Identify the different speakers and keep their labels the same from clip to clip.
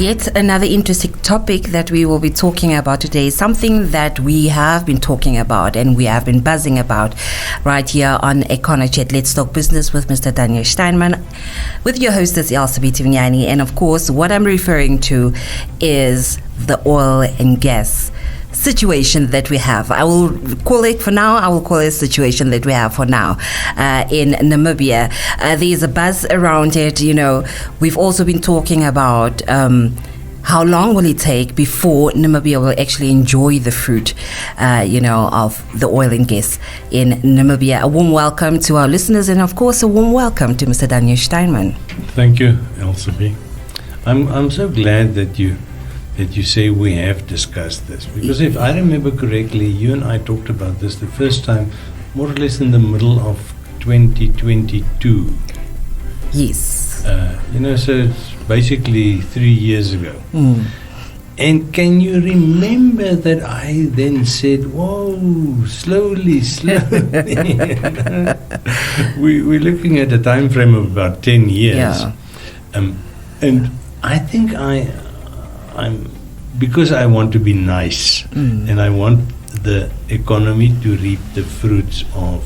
Speaker 1: Yet another interesting topic that we will be talking about today is something that we have been talking about and we have been buzzing about right here on EconoChat. Let's Talk Business with Mr. Daniel Steinman, with your hostess Elsa Vinyani. And of course, what I'm referring to is the oil and gas situation that we have. I will call it a situation that we have for now in Namibia. There's a buzz around it. We've also been talking about how long will it take before Namibia will actually enjoy the fruit, of the oil and gas in Namibia. A warm welcome to our listeners, and of course, a warm welcome to Mr. Daniel Steinman.
Speaker 2: Thank you, Elsa B. I'm so glad that you say we have discussed this, because if I remember correctly, you and I talked about this the first time more or less in the middle of 2022.
Speaker 1: Yes.
Speaker 2: So it's basically 3 years ago. And can you remember that I then said, whoa, slowly. We're looking at a time frame of about 10 years.
Speaker 1: Yeah.
Speaker 2: And I think I'm because I want to be nice and I want the economy to reap the fruits of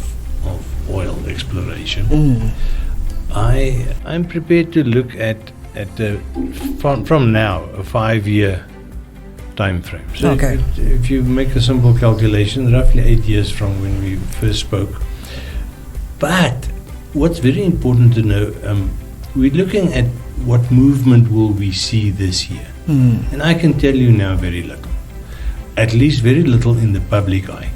Speaker 2: oil exploration. I'm prepared to look at from now a 5-year time frame. So
Speaker 1: okay.
Speaker 2: if you make a simple calculation, roughly 8 years from when we first spoke. But what's very important to know, we're looking at what movement will we see this year. And I can tell you now very little. At least very little in the public eye.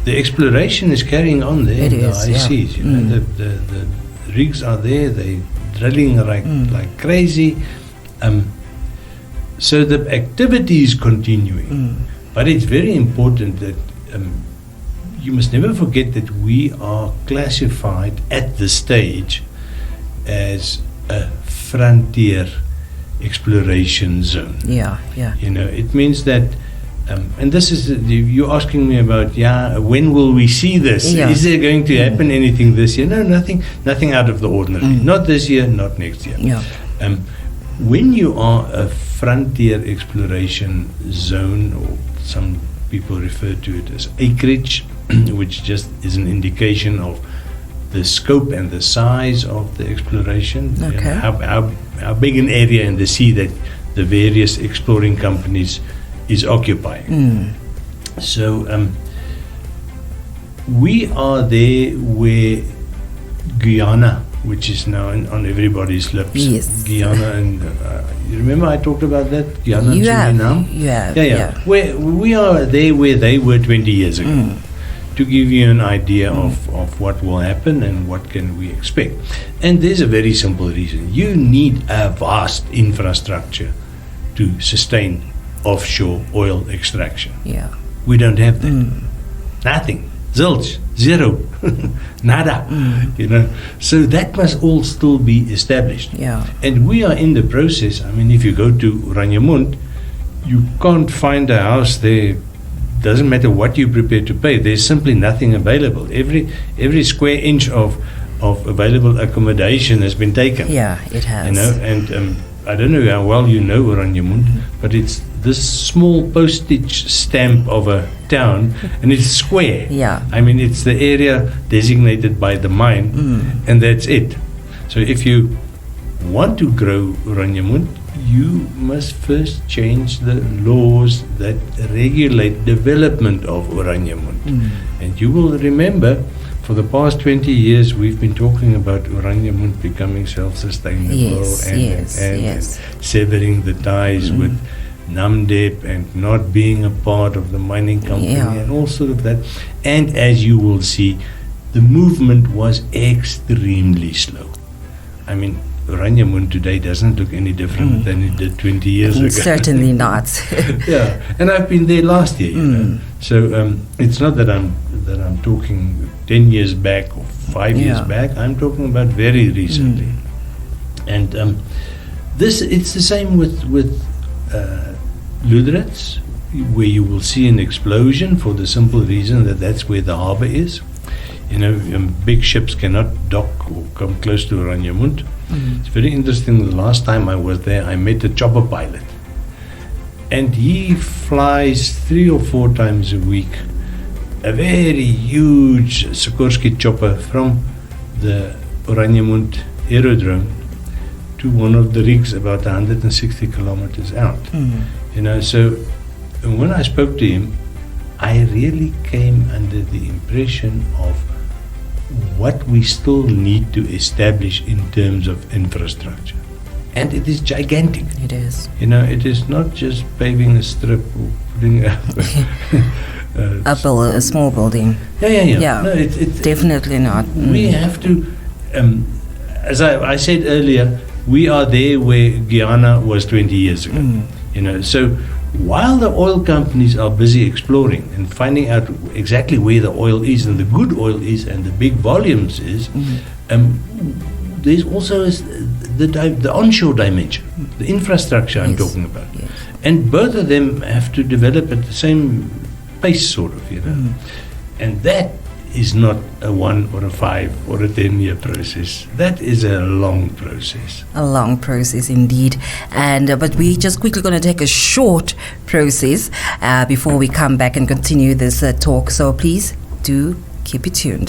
Speaker 2: The exploration is carrying on there in the ICs.
Speaker 1: Yeah.
Speaker 2: The rigs are there, they're drilling like crazy. So the activity is continuing. But it's very important that you must never forget that we are classified at this stage as a frontier exploration zone.
Speaker 1: Yeah.
Speaker 2: It means that, and this is, you're asking me about, when will we see this?
Speaker 1: Yeah.
Speaker 2: Is there going to happen anything this year? No, nothing out of the ordinary. Not this year, not next year.
Speaker 1: Yeah.
Speaker 2: When you are a frontier exploration zone, or some people refer to it as acreage, which just is an indication of the scope and the size of the exploration,
Speaker 1: Okay.
Speaker 2: How big an area in the sea that the various exploring companies is occupying. So we are there where Guyana, which is now on everybody's lips.
Speaker 1: Yes.
Speaker 2: Guyana, and you remember I talked about that? Guyana and
Speaker 1: You have.
Speaker 2: Suriname?
Speaker 1: Yeah.
Speaker 2: Where we are there where they were 20 years ago. To give you an idea of what will happen and what can we expect. And there's a very simple reason. You need a vast infrastructure to sustain offshore oil extraction.
Speaker 1: Yeah.
Speaker 2: We don't have that. Nothing. Zilch. Zero. Nada. So that must all still be established.
Speaker 1: Yeah.
Speaker 2: And we are in the process. I mean, if you go to Ranjemund, you can't find a house there. Doesn't matter what you prepare to pay, there's simply nothing available. Every square inch of available accommodation has been taken.
Speaker 1: Yeah, it has.
Speaker 2: And I don't know how well you know Ranjemund, but it's this small postage stamp of a town, and it's square.
Speaker 1: Yeah.
Speaker 2: I mean, it's the area designated by the mine, and that's it. So if you want to grow Ranjemund, you must first change the laws that regulate development of Oranjemund. And you will remember, for the past 20 years, we've been talking about Oranjemund becoming self-sustainable and severing the ties with Namdeb and not being a part of the mining company and all sort of that. And as you will see, the movement was extremely slow. I mean, Ranjemund today doesn't look any different than it did 20 years ago.
Speaker 1: Certainly not.
Speaker 2: Yeah, and I've been there last year. So it's not that I'm talking 10 years back or 5 years back. I'm talking about very recently. And it's the same with Lüderitz, where you will see an explosion for the simple reason that that's where the harbor is. Big ships cannot dock or come close to Ranjemund. It's very interesting. The last time I was there, I met a chopper pilot. and he flies 3 or 4 times a week a very huge Sikorsky chopper from the Oranjemund aerodrome to one of the rigs about 160 kilometers out. You know, so when I spoke to him, I really came under the impression of what we still need to establish in terms of infrastructure. And it is gigantic.
Speaker 1: It is.
Speaker 2: You know, it is not just paving a strip or putting a
Speaker 1: A small building.
Speaker 2: Yeah. No, it's
Speaker 1: Definitely not.
Speaker 2: We have to, as I said earlier, we are there where Guyana was 20 years ago. You know, so while the oil companies are busy exploring and finding out exactly where the oil is and the good oil is and the big volumes is, there's also the onshore dimension, the infrastructure I'm talking about.
Speaker 1: Yes.
Speaker 2: And both of them have to develop at the same pace, sort of, you know. And that is not a 1 or a 5 or a 10-year process. That is a long process.
Speaker 1: A long process indeed. And but we're just quickly going to take a short process before we come back and continue this talk. So please do keep it tuned.